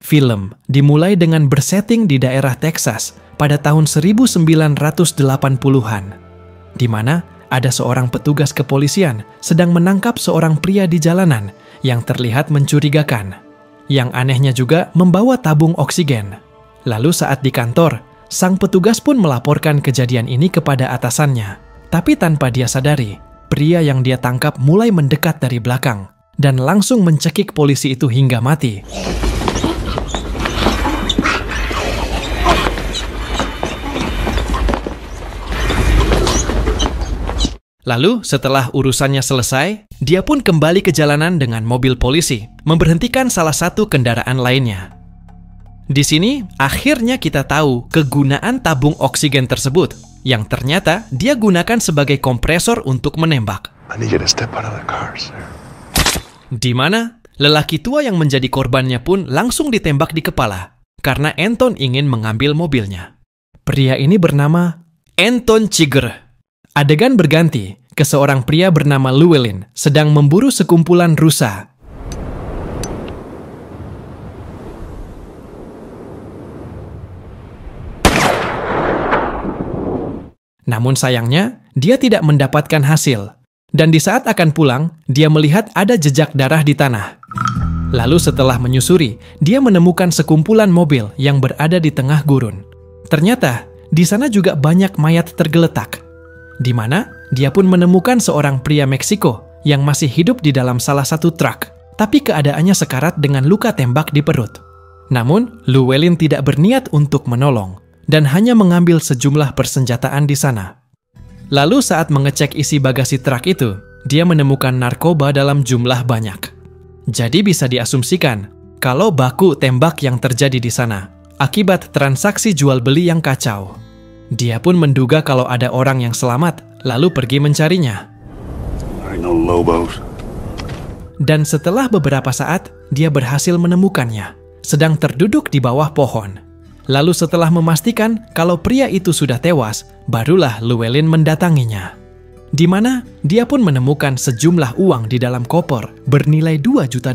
Film dimulai dengan bersetting di daerah Texas pada tahun 1980-an, di mana ada seorang petugas kepolisian sedang menangkap seorang pria di jalanan yang terlihat mencurigakan. Yang anehnya juga membawa tabung oksigen. Lalu saat di kantor, sang petugas pun melaporkan kejadian ini kepada atasannya. Tapi tanpa dia sadari, pria yang dia tangkap mulai mendekat dari belakang dan langsung mencekik polisi itu hingga mati. Lalu, setelah urusannya selesai, dia pun kembali ke jalanan dengan mobil polisi, memberhentikan salah satu kendaraan lainnya. Di sini, akhirnya kita tahu kegunaan tabung oksigen tersebut, yang ternyata dia gunakan sebagai kompresor untuk menembak. Di mana, lelaki tua yang menjadi korbannya pun langsung ditembak di kepala, karena Anton ingin mengambil mobilnya. Pria ini bernama Anton Chigurh. Adegan berganti ke seorang pria bernama Llewellyn sedang memburu sekumpulan rusa. Namun sayangnya, dia tidak mendapatkan hasil. Dan di saat akan pulang, dia melihat ada jejak darah di tanah. Lalu setelah menyusuri, dia menemukan sekumpulan mobil yang berada di tengah gurun. Ternyata, di sana juga banyak mayat tergeletak. Di mana dia pun menemukan seorang pria Meksiko yang masih hidup di dalam salah satu truk, tapi keadaannya sekarat dengan luka tembak di perut. Namun, Llewellyn tidak berniat untuk menolong dan hanya mengambil sejumlah persenjataan di sana. Lalu saat mengecek isi bagasi truk itu, dia menemukan narkoba dalam jumlah banyak. Jadi bisa diasumsikan kalau baku tembak yang terjadi di sana akibat transaksi jual beli yang kacau. Dia pun menduga kalau ada orang yang selamat, lalu pergi mencarinya. Dan setelah beberapa saat, dia berhasil menemukannya, sedang terduduk di bawah pohon. Lalu setelah memastikan kalau pria itu sudah tewas, barulah Llewellyn mendatanginya. Di mana dia pun menemukan sejumlah uang di dalam koper bernilai $2 juta.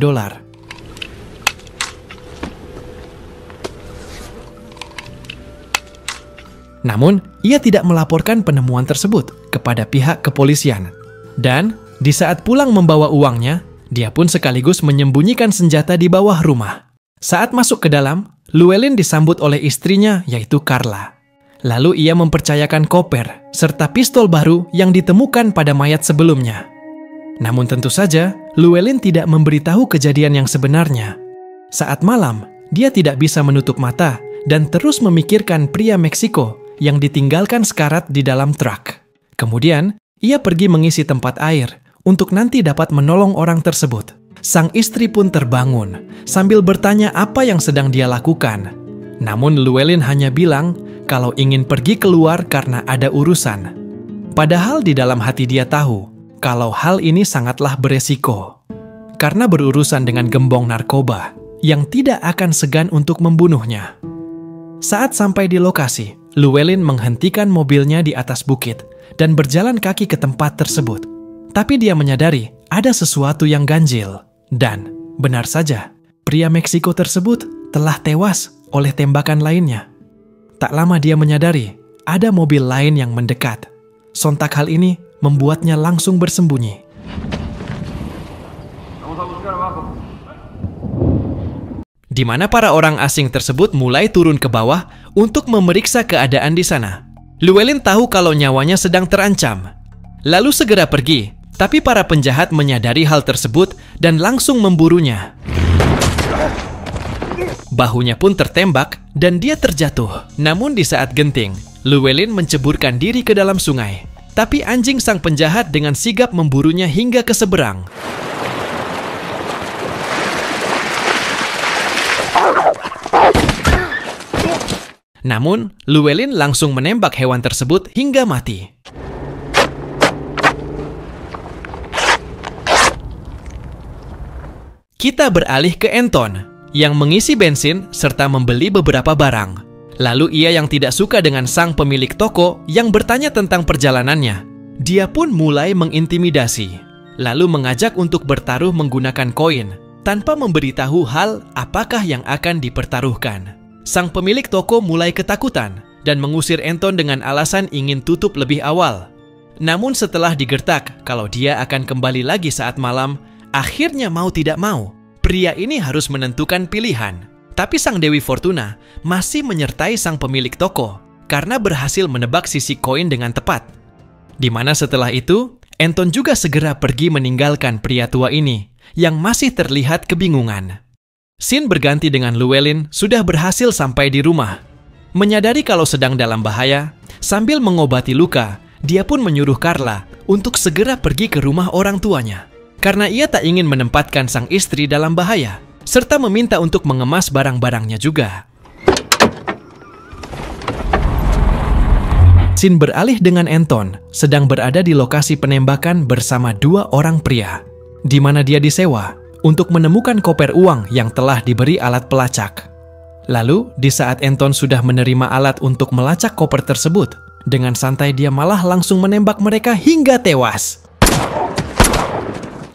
Namun, ia tidak melaporkan penemuan tersebut kepada pihak kepolisian. Dan, di saat pulang membawa uangnya, dia pun sekaligus menyembunyikan senjata di bawah rumah. Saat masuk ke dalam, Llewellyn disambut oleh istrinya, yaitu Carla. Lalu ia mempercayakan koper, serta pistol baru yang ditemukan pada mayat sebelumnya. Namun tentu saja, Llewellyn tidak memberitahu kejadian yang sebenarnya. Saat malam, dia tidak bisa menutup mata dan terus memikirkan pria Meksiko yang ditinggalkan sekarat di dalam truk. Kemudian, ia pergi mengisi tempat air untuk nanti dapat menolong orang tersebut. Sang istri pun terbangun sambil bertanya apa yang sedang dia lakukan. Namun Llewellyn hanya bilang kalau ingin pergi keluar karena ada urusan. Padahal di dalam hati dia tahu kalau hal ini sangatlah beresiko. Karena berurusan dengan gembong narkoba yang tidak akan segan untuk membunuhnya. Saat sampai di lokasi, Llewellyn menghentikan mobilnya di atas bukit dan berjalan kaki ke tempat tersebut. Tapi dia menyadari ada sesuatu yang ganjil. Dan benar saja, pria Meksiko tersebut telah tewas oleh tembakan lainnya. Tak lama dia menyadari ada mobil lain yang mendekat. Sontak hal ini membuatnya langsung bersembunyi. Di mana para orang asing tersebut mulai turun ke bawah untuk memeriksa keadaan di sana. Llewellyn tahu kalau nyawanya sedang terancam. Lalu segera pergi, tapi para penjahat menyadari hal tersebut dan langsung memburunya. Bahunya pun tertembak dan dia terjatuh. Namun di saat genting, Llewellyn menceburkan diri ke dalam sungai. Tapi anjing sang penjahat dengan sigap memburunya hingga ke seberang. Namun, Llewellyn langsung menembak hewan tersebut hingga mati. Kita beralih ke Anton, yang mengisi bensin serta membeli beberapa barang. Lalu ia yang tidak suka dengan sang pemilik toko yang bertanya tentang perjalanannya. Dia pun mulai mengintimidasi, lalu mengajak untuk bertaruh menggunakan koin. tanpa memberitahu hal apakah yang akan dipertaruhkan. Sang pemilik toko mulai ketakutan dan mengusir Anton dengan alasan ingin tutup lebih awal. Namun setelah digertak kalau dia akan kembali lagi saat malam, akhirnya mau tidak mau, pria ini harus menentukan pilihan. Tapi sang Dewi Fortuna masih menyertai sang pemilik toko karena berhasil menebak sisi koin dengan tepat. Di mana setelah itu, Anton juga segera pergi meninggalkan pria tua ini yang masih terlihat kebingungan. Scene berganti dengan Llewellyn sudah berhasil sampai di rumah. Menyadari kalau sedang dalam bahaya, sambil mengobati luka, dia pun menyuruh Carla untuk segera pergi ke rumah orang tuanya. Karena ia tak ingin menempatkan sang istri dalam bahaya, serta meminta untuk mengemas barang-barangnya juga. Scene beralih dengan Anton sedang berada di lokasi penembakan bersama dua orang pria, di mana dia disewa untuk menemukan koper uang yang telah diberi alat pelacak. Lalu, di saat Anton sudah menerima alat untuk melacak koper tersebut, dengan santai dia malah langsung menembak mereka hingga tewas.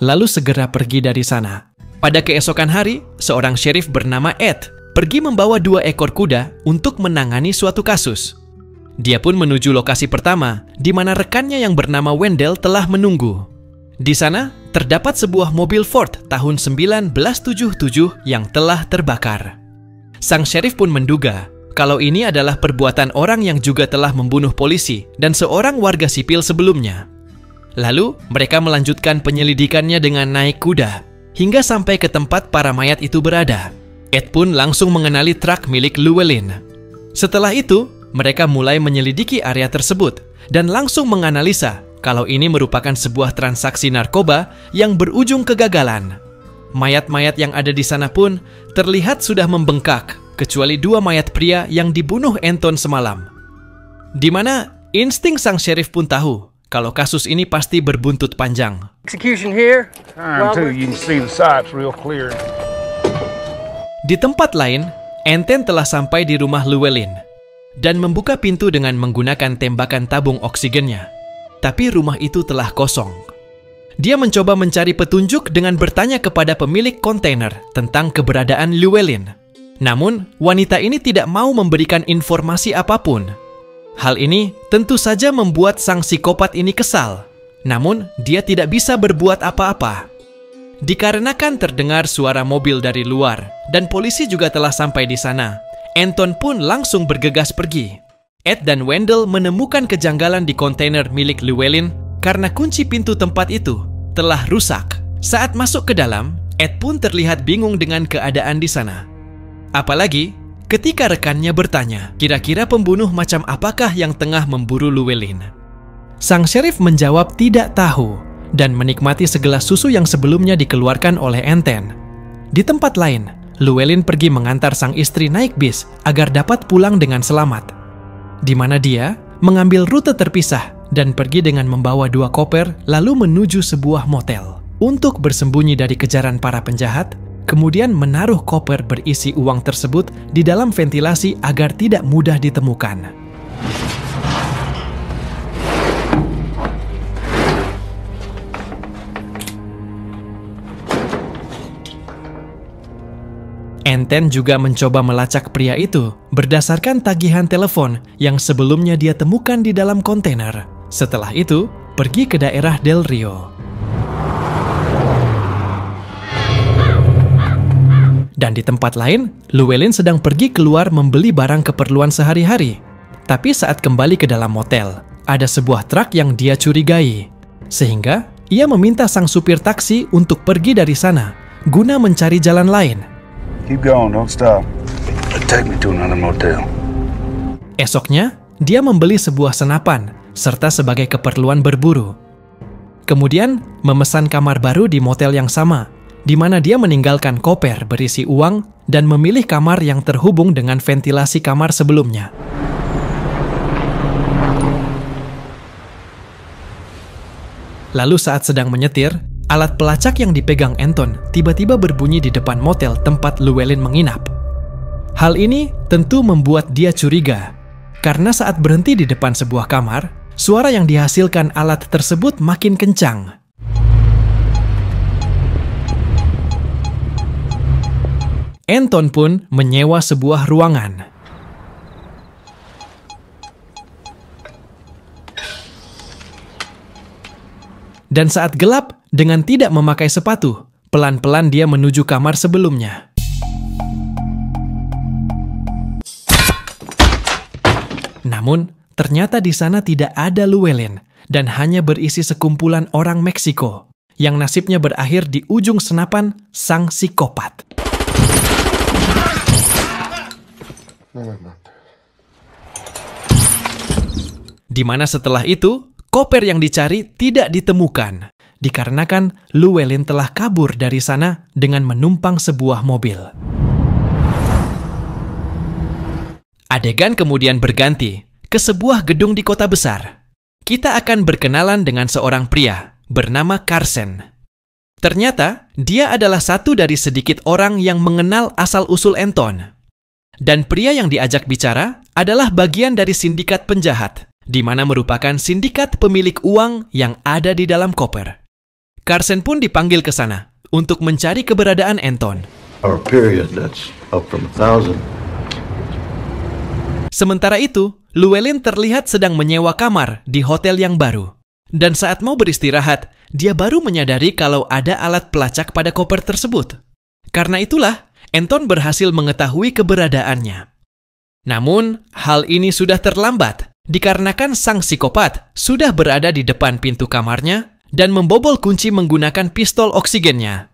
Lalu segera pergi dari sana. Pada keesokan hari, seorang sheriff bernama Ed pergi membawa 2 ekor kuda untuk menangani suatu kasus. Dia pun menuju lokasi pertama, di mana rekannya yang bernama Wendell telah menunggu. Di sana, terdapat sebuah mobil Ford tahun 1977 yang telah terbakar. Sang sheriff pun menduga kalau ini adalah perbuatan orang yang juga telah membunuh polisi dan seorang warga sipil sebelumnya. Lalu, mereka melanjutkan penyelidikannya dengan naik kuda, hingga sampai ke tempat para mayat itu berada. Ed pun langsung mengenali truk milik Llewellyn. Setelah itu, mereka mulai menyelidiki area tersebut dan langsung menganalisa kalau ini merupakan sebuah transaksi narkoba yang berujung kegagalan. Mayat-mayat yang ada di sana pun terlihat sudah membengkak, kecuali 2 mayat pria yang dibunuh Anton semalam. Di mana insting sang sheriff pun tahu kalau kasus ini pasti berbuntut panjang. Execution here. Until you can see the sights real clear. Di tempat lain, Anton telah sampai di rumah Llewellyn dan membuka pintu dengan menggunakan tembakan tabung oksigennya. Tapi rumah itu telah kosong. Dia mencoba mencari petunjuk dengan bertanya kepada pemilik kontainer tentang keberadaan Llewellyn. Namun, wanita ini tidak mau memberikan informasi apapun. Hal ini tentu saja membuat sang psikopat ini kesal. Namun, dia tidak bisa berbuat apa-apa. Dikarenakan terdengar suara mobil dari luar dan polisi juga telah sampai di sana, Anton pun langsung bergegas pergi. Ed dan Wendell menemukan kejanggalan di kontainer milik Llewellyn karena kunci pintu tempat itu telah rusak. Saat masuk ke dalam, Ed pun terlihat bingung dengan keadaan di sana. Apalagi ketika rekannya bertanya, kira-kira pembunuh macam apakah yang tengah memburu Llewellyn? Sang sheriff menjawab tidak tahu dan menikmati segelas susu yang sebelumnya dikeluarkan oleh Anton. Di tempat lain, Llewellyn pergi mengantar sang istri naik bis agar dapat pulang dengan selamat. Di mana dia mengambil rute terpisah dan pergi dengan membawa 2 koper lalu menuju sebuah motel untuk bersembunyi dari kejaran para penjahat, kemudian menaruh koper berisi uang tersebut di dalam ventilasi agar tidak mudah ditemukan. Anton juga mencoba melacak pria itu berdasarkan tagihan telepon yang sebelumnya dia temukan di dalam kontainer. Setelah itu, pergi ke daerah Del Rio. Dan di tempat lain, Llewellyn sedang pergi keluar membeli barang keperluan sehari-hari. Tapi saat kembali ke dalam motel, ada sebuah truk yang dia curigai. Sehingga, ia meminta sang supir taksi untuk pergi dari sana, guna mencari jalan lain. Keep going, don't stop. Take me to another motel. Esoknya, dia membeli sebuah senapan, serta sebagai keperluan berburu. Kemudian, memesan kamar baru di motel yang sama, di mana dia meninggalkan koper berisi uang dan memilih kamar yang terhubung dengan ventilasi kamar sebelumnya. Lalu saat sedang menyetir, alat pelacak yang dipegang Anton tiba-tiba berbunyi di depan motel tempat Llewellyn menginap. Hal ini tentu membuat dia curiga, karena saat berhenti di depan sebuah kamar, suara yang dihasilkan alat tersebut makin kencang. Anton pun menyewa sebuah ruangan. Dan saat gelap, dengan tidak memakai sepatu, pelan-pelan dia menuju kamar sebelumnya. Namun, ternyata di sana tidak ada Llewellyn dan hanya berisi sekumpulan orang Meksiko yang nasibnya berakhir di ujung senapan sang psikopat. Di mana setelah itu, koper yang dicari tidak ditemukan, dikarenakan Llewellyn telah kabur dari sana dengan menumpang sebuah mobil. Adegan kemudian berganti ke sebuah gedung di kota besar. Kita akan berkenalan dengan seorang pria bernama Carson. Ternyata, dia adalah satu dari sedikit orang yang mengenal asal-usul Anton. Dan pria yang diajak bicara adalah bagian dari sindikat penjahat, di mana merupakan sindikat pemilik uang yang ada di dalam koper. Carson pun dipanggil ke sana untuk mencari keberadaan Anton. Our period, that's up from 1,000. Sementara itu, Llewellyn terlihat sedang menyewa kamar di hotel yang baru. Dan saat mau beristirahat, dia baru menyadari kalau ada alat pelacak pada koper tersebut. Karena itulah, Anton berhasil mengetahui keberadaannya. Namun, hal ini sudah terlambat, dikarenakan sang psikopat sudah berada di depan pintu kamarnya dan membobol kunci menggunakan pistol oksigennya.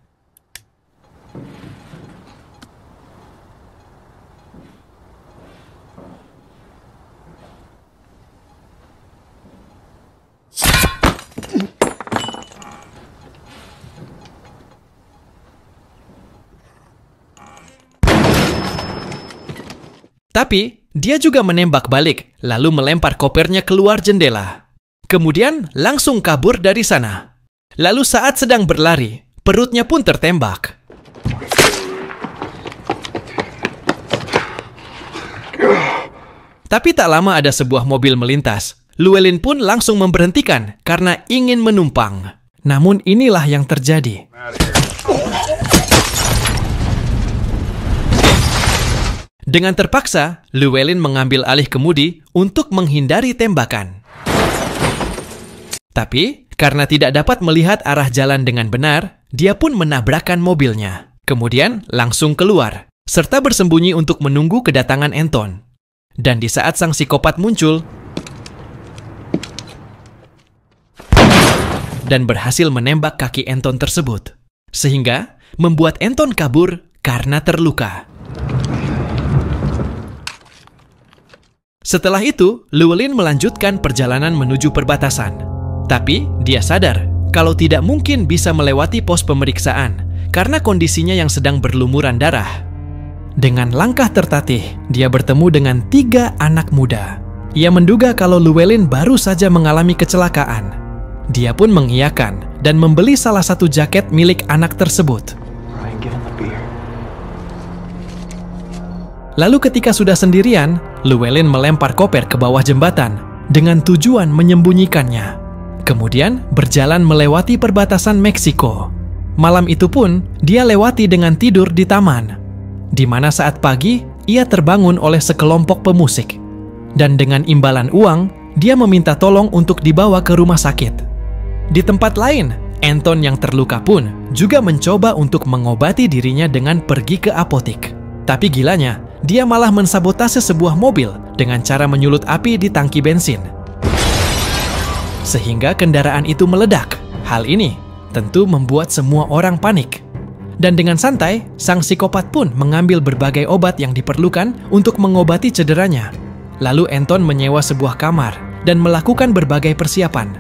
Tapi, dia juga menembak balik, lalu melempar kopernya keluar jendela. Kemudian, langsung kabur dari sana. Lalu saat sedang berlari, perutnya pun tertembak. Tapi tak lama ada sebuah mobil melintas. Llewellyn pun langsung memberhentikan karena ingin menumpang. Namun inilah yang terjadi. Dengan terpaksa, Llewellyn mengambil alih kemudi untuk menghindari tembakan. Tapi, karena tidak dapat melihat arah jalan dengan benar, dia pun menabrakkan mobilnya. Kemudian, langsung keluar, serta bersembunyi untuk menunggu kedatangan Anton. Dan di saat sang psikopat muncul, dan berhasil menembak kaki Anton tersebut, sehingga membuat Anton kabur karena terluka. Setelah itu, Llewellyn melanjutkan perjalanan menuju perbatasan. Tapi, dia sadar kalau tidak mungkin bisa melewati pos pemeriksaan karena kondisinya yang sedang berlumuran darah. Dengan langkah tertatih, dia bertemu dengan 3 anak muda. Ia menduga kalau Llewellyn baru saja mengalami kecelakaan. Dia pun mengiyakan dan membeli salah satu jaket milik anak tersebut. Lalu ketika sudah sendirian, Llewellyn melempar koper ke bawah jembatan dengan tujuan menyembunyikannya. Kemudian berjalan melewati perbatasan Meksiko. Malam itu pun dia lewati dengan tidur di taman, di mana saat pagi ia terbangun oleh sekelompok pemusik. Dan dengan imbalan uang, dia meminta tolong untuk dibawa ke rumah sakit. Di tempat lain, Anton yang terluka pun juga mencoba untuk mengobati dirinya dengan pergi ke apotik. Tapi gilanya, dia malah mensabotase sebuah mobil dengan cara menyulut api di tangki bensin. Sehingga kendaraan itu meledak. Hal ini tentu membuat semua orang panik. Dan dengan santai, sang psikopat pun mengambil berbagai obat yang diperlukan untuk mengobati cederanya. Lalu Anton menyewa sebuah kamar dan melakukan berbagai persiapan.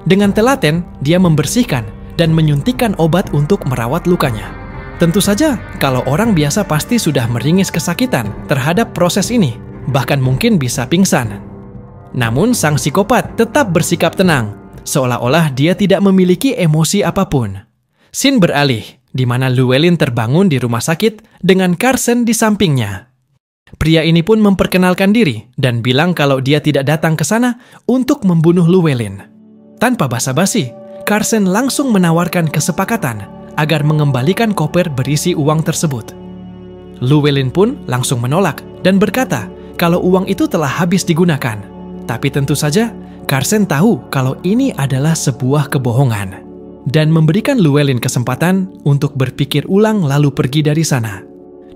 Dengan telaten, dia membersihkan dan menyuntikkan obat untuk merawat lukanya. Tentu saja, kalau orang biasa pasti sudah meringis kesakitan terhadap proses ini, bahkan mungkin bisa pingsan. Namun sang psikopat tetap bersikap tenang, seolah-olah dia tidak memiliki emosi apapun. Scene beralih, di mana Llewellyn terbangun di rumah sakit dengan Carson di sampingnya. Pria ini pun memperkenalkan diri dan bilang kalau dia tidak datang ke sana untuk membunuh Llewellyn. Tanpa basa-basi, Carson langsung menawarkan kesepakatan agar mengembalikan koper berisi uang tersebut. Llewellyn pun langsung menolak dan berkata kalau uang itu telah habis digunakan. Tapi tentu saja, Carson tahu kalau ini adalah sebuah kebohongan dan memberikan Llewellyn kesempatan untuk berpikir ulang lalu pergi dari sana.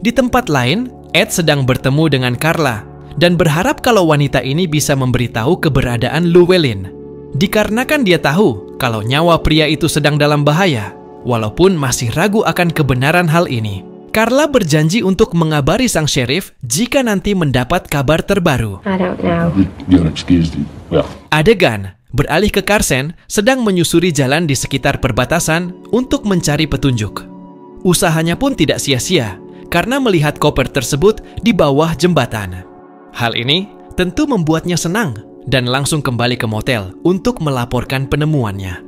Di tempat lain, Ed sedang bertemu dengan Carla dan berharap kalau wanita ini bisa memberitahu keberadaan Llewellyn. Dikarenakan dia tahu kalau nyawa pria itu sedang dalam bahaya, walaupun masih ragu akan kebenaran hal ini. Carla berjanji untuk mengabari sang sheriff jika nanti mendapat kabar terbaru. I don't know. You'll excuse me. Well, Adegan beralih ke Carson sedang menyusuri jalan di sekitar perbatasan untuk mencari petunjuk. Usahanya pun tidak sia-sia karena melihat koper tersebut di bawah jembatan. Hal ini tentu membuatnya senang dan langsung kembali ke motel untuk melaporkan penemuannya.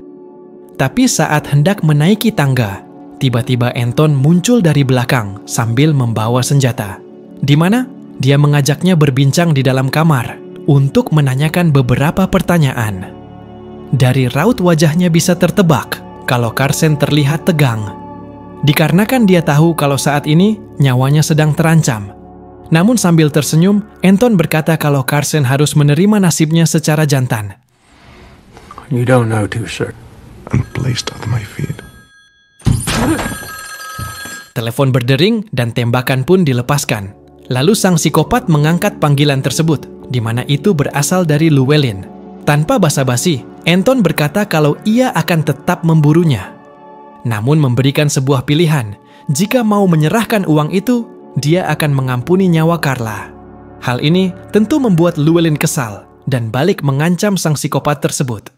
Tapi saat hendak menaiki tangga, tiba-tiba Anton muncul dari belakang sambil membawa senjata, di mana dia mengajaknya berbincang di dalam kamar untuk menanyakan beberapa pertanyaan. Dari raut wajahnya bisa tertebak kalau Carson terlihat tegang, dikarenakan dia tahu kalau saat ini nyawanya sedang terancam. Namun sambil tersenyum, Anton berkata kalau Carson harus menerima nasibnya secara jantan. You don't know too, sir. I'm placed on my feet. Telepon berdering dan tembakan pun dilepaskan. Lalu sang psikopat mengangkat panggilan tersebut, di mana itu berasal dari Llewellyn. Tanpa basa-basi, Anton berkata kalau ia akan tetap memburunya. Namun memberikan sebuah pilihan, jika mau menyerahkan uang itu, dia akan mengampuni nyawa Carla. Hal ini tentu membuat Llewellyn kesal dan balik mengancam sang psikopat tersebut.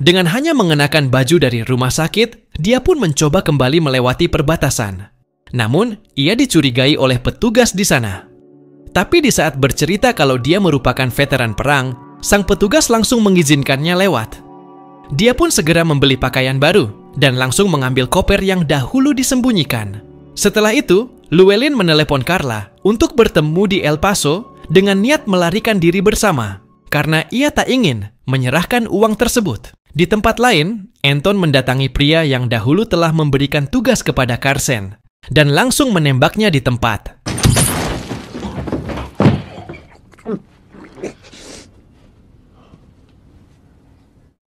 Dengan hanya mengenakan baju dari rumah sakit, dia pun mencoba kembali melewati perbatasan. Namun, ia dicurigai oleh petugas di sana. Tapi di saat bercerita kalau dia merupakan veteran perang, sang petugas langsung mengizinkannya lewat. Dia pun segera membeli pakaian baru dan langsung mengambil koper yang dahulu disembunyikan. Setelah itu, Llewellyn menelepon Carla untuk bertemu di El Paso dengan niat melarikan diri bersama karena ia tak ingin menyerahkan uang tersebut. Di tempat lain, Anton mendatangi pria yang dahulu telah memberikan tugas kepada Carson dan langsung menembaknya di tempat.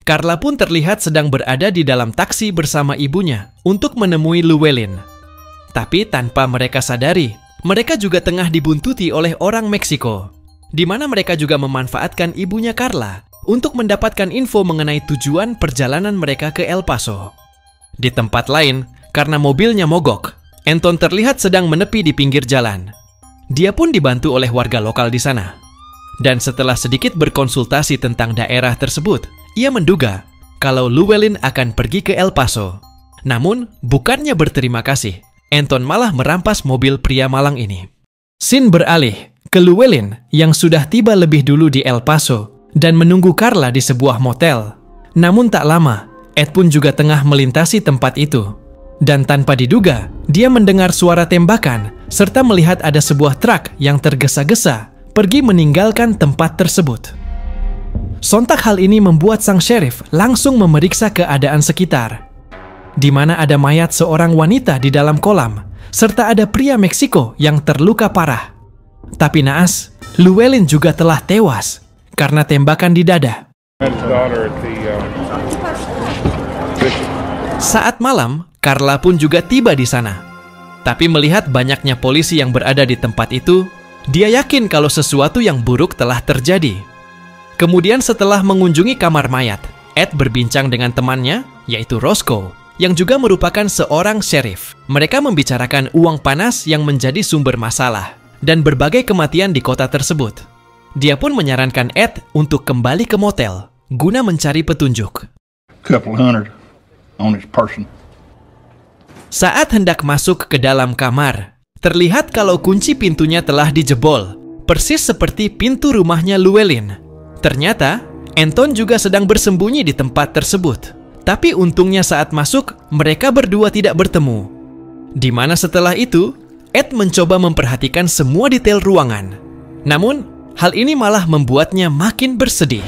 Carla pun terlihat sedang berada di dalam taksi bersama ibunya untuk menemui Llewellyn. Tapi tanpa mereka sadari, mereka juga tengah dibuntuti oleh orang Meksiko, di mana mereka juga memanfaatkan ibunya Carla untuk mendapatkan info mengenai tujuan perjalanan mereka ke El Paso. Di tempat lain, karena mobilnya mogok, Anton terlihat sedang menepi di pinggir jalan. Dia pun dibantu oleh warga lokal di sana. Dan setelah sedikit berkonsultasi tentang daerah tersebut, ia menduga kalau Llewellyn akan pergi ke El Paso. Namun, bukannya berterima kasih, Anton malah merampas mobil pria malang ini. Scene beralih ke Llewellyn yang sudah tiba lebih dulu di El Paso dan menunggu Carla di sebuah motel. Namun tak lama, Ed pun juga tengah melintasi tempat itu. Dan tanpa diduga, dia mendengar suara tembakan serta melihat ada sebuah truk yang tergesa-gesa pergi meninggalkan tempat tersebut. Sontak hal ini membuat sang sheriff langsung memeriksa keadaan sekitar, di mana ada mayat seorang wanita di dalam kolam, serta ada pria Meksiko yang terluka parah. Tapi naas, Llewellyn juga telah tewas karena tembakan di dada. Saat malam, Carla pun juga tiba di sana. Tapi melihat banyaknya polisi yang berada di tempat itu, dia yakin kalau sesuatu yang buruk telah terjadi. Kemudian setelah mengunjungi kamar mayat, Ed berbincang dengan temannya, yaitu Roscoe, yang juga merupakan seorang sheriff. Mereka membicarakan uang panas yang menjadi sumber masalah dan berbagai kematian di kota tersebut. Dia pun menyarankan Ed untuk kembali ke motel guna mencari petunjuk. couple hundred on his person. Saat hendak masuk ke dalam kamar, terlihat kalau kunci pintunya telah dijebol, persis seperti pintu rumahnya Llewellyn. Ternyata, Anton juga sedang bersembunyi di tempat tersebut. Tapi untungnya saat masuk, mereka berdua tidak bertemu. Di mana setelah itu, Ed mencoba memperhatikan semua detail ruangan. Namun, hal ini malah membuatnya makin bersedih.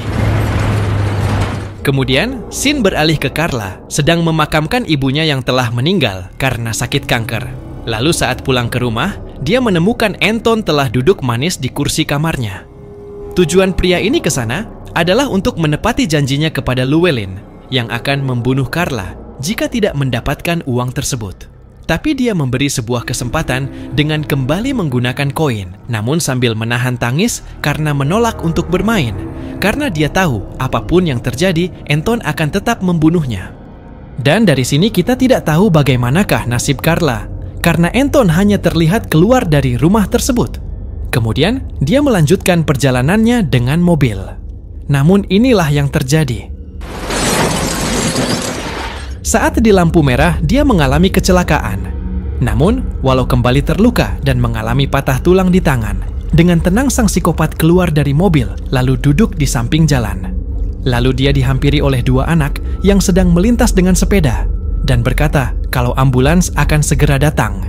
Kemudian, scene beralih ke Carla, sedang memakamkan ibunya yang telah meninggal karena sakit kanker. Lalu saat pulang ke rumah, dia menemukan Anton telah duduk manis di kursi kamarnya. Tujuan pria ini ke sana adalah untuk menepati janjinya kepada Llewellyn yang akan membunuh Carla jika tidak mendapatkan uang tersebut. Tapi dia memberi sebuah kesempatan dengan kembali menggunakan koin, namun sambil menahan tangis karena menolak untuk bermain. Karena dia tahu apapun yang terjadi, Anton akan tetap membunuhnya. Dan dari sini kita tidak tahu bagaimanakah nasib Carla, karena Anton hanya terlihat keluar dari rumah tersebut. Kemudian, dia melanjutkan perjalanannya dengan mobil. Namun inilah yang terjadi. Saat di lampu merah, dia mengalami kecelakaan. Namun, walau kembali terluka dan mengalami patah tulang di tangan, dengan tenang sang psikopat keluar dari mobil, lalu duduk di samping jalan. Lalu dia dihampiri oleh dua anak yang sedang melintas dengan sepeda, dan berkata kalau ambulans akan segera datang.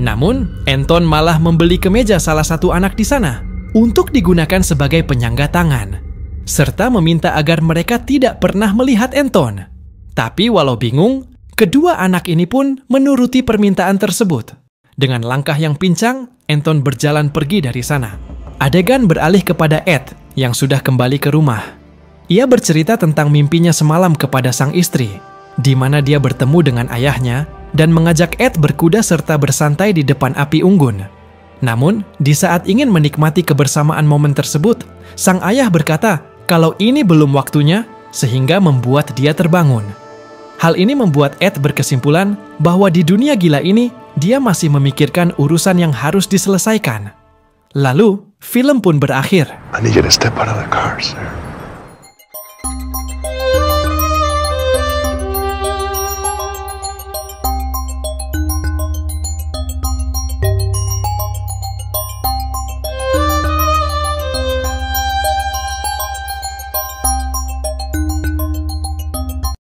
Namun, Anton malah membeli kemeja salah satu anak di sana untuk digunakan sebagai penyangga tangan, serta meminta agar mereka tidak pernah melihat Anton. Tapi walau bingung, kedua anak ini pun menuruti permintaan tersebut. Dengan langkah yang pincang, Anton berjalan pergi dari sana. Adegan beralih kepada Ed yang sudah kembali ke rumah. Ia bercerita tentang mimpinya semalam kepada sang istri, di mana dia bertemu dengan ayahnya dan mengajak Ed berkuda serta bersantai di depan api unggun. Namun, di saat ingin menikmati kebersamaan momen tersebut, sang ayah berkata kalau ini belum waktunya, sehingga membuat dia terbangun. Hal ini membuat Ed berkesimpulan bahwa di dunia gila ini, dia masih memikirkan urusan yang harus diselesaikan. Lalu, film pun berakhir. I need you to step out of the car, sir.